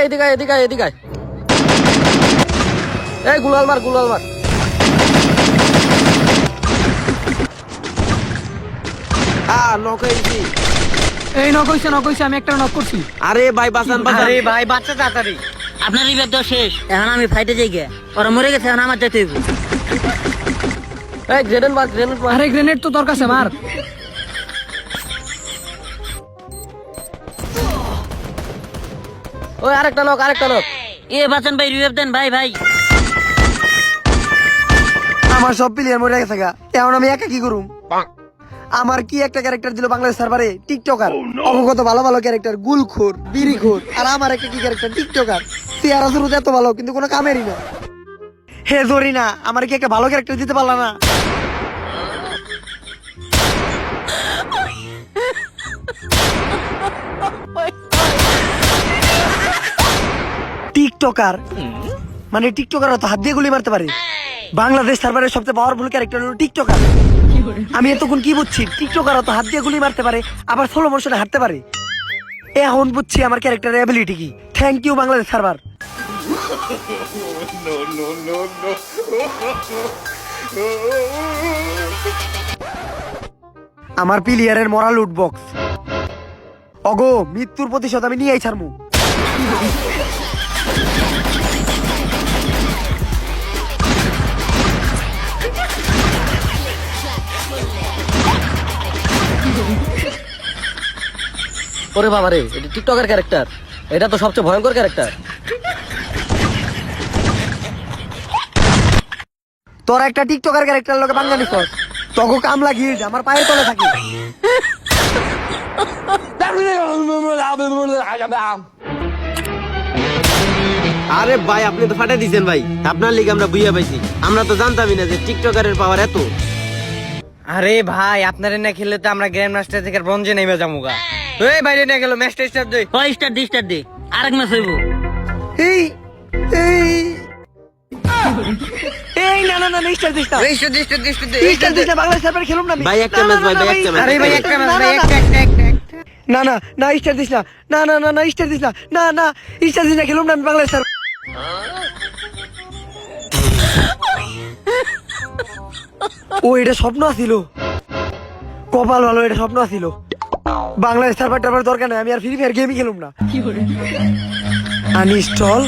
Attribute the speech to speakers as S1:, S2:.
S1: এদিকে এদিকে এদিকে এই গুলাল মার নক হয়েছি।
S2: এই নক হইছে আমি একটা নক করছি।
S1: আরে ভাই বাঁচান
S2: আরে ভাই বাচ্চা তাড়াতাড়ি।
S3: আপনার রিভাইভ দেওয়া শেষ, এখন আমি ফাইটে যাই গে। ওরা মরে গেছে, এখন আমার যেতে হইব।
S1: এই গ্রেনেড মার।
S2: আরে গ্রেনেড তো তোর কাছে মার।
S1: ওই আরেকটা নক
S3: এ বাঁচান ভাই, রিভাইভ দেন ভাই।
S4: আমার সব প্লেয়ার মরে গেছে গা, এখন আমি একা কি করুম? আমার কি একটা ক্যারেক্টার দিল বাংলাদেশ সার্ভারে, টিকটকার। অবগত ভালো ভালো ক্যারেক্টার, গুলখোর, বিড়িখোর, আর আমার একটা কি ক্যারেক্টার, টিকটকার। চেহারা শুরুতে এত ভালো, কিন্তু কোনো কামেরই না। হে জরিনা, আমার কি একটা ভালো ক্যারেক্টার দিতে পারলা না? টিকটকার মানে টিকটকার তো হাত দিয়ে গুলি মারতে পারে। বাংলাদেশ সার্ভারের সবচেয়ে পাওয়ারফুল ক্যারেক্টার হলো টিকটকার। আমি এতক্ষণ কি বুঝছি, টিকটকার তো হাত দিয়ে গুলি মারতে পারে, আবার স্লো মোশনে হাঁটতে পারে। এখন বুঝছি আমার ক্যারেক্টারের অ্যাবিলিটি কি। Thank you Bangladesh server. আমার প্লেয়ারের মরাল লুট বক্স। অগো, মৃত্যুর প্রতিশোধ আমি নিয়েই ছাড়মু।
S1: ওরে বাবা রে, এটা টিকটকের ক্যারেক্টার, এটা তো সবচেয়ে ভয়ঙ্কর ক্যারেক্টার।
S4: তোর একটা টিকটকার ক্যারেক্টার লোকে বাঙালি কর, তখন কাম লাগিয়ে আমার পায়ের তলে থাকে।
S1: আরে ভাই আপনি তো ফাটাই দিয়েছেন ভাই, আপনার লিগে আমরা বুঝিয়ে পাইছি, আমরা তো জানতামই না যে টিকটকারের পাওয়ার এত।
S2: আরে ভাই আপনারে না খেললে তো আমরা গ্র্যান্ড মাস্টার থেকে ব্রোঞ্জে নেমে যামুগা। এই বাইরে নিয়ে গেল, ম্যাচটা স্টার্ট দে।
S3: ওই স্টার দে, আরেক ম্যাচ হইব।
S4: এই এই এই না না না, স্টার দিস না, স্টার দিস না, বাংলাদেশ সার্ভারে খেলুম না আমি।
S1: ভাই একটা ম্যাচ ভাই, একটা ম্যাচ।
S2: আরে ভাই একটা ম্যাচ ভাই,
S4: না না না, স্টার দিস না, না না না না, স্টার দিস না, না না, স্টার দিস না, খেলুম না আমি বাংলাদেশ সার্ভার। ও এটা স্বপ্ন আছিল, কপাল ভালো, এটা স্বপ্ন আছিল। বাংলাদেশ সার্ভার টার্ভার দরকার নাই, আমি আর ফ্রি ফায়ার গেমই খেলুম না। আনইনস্টল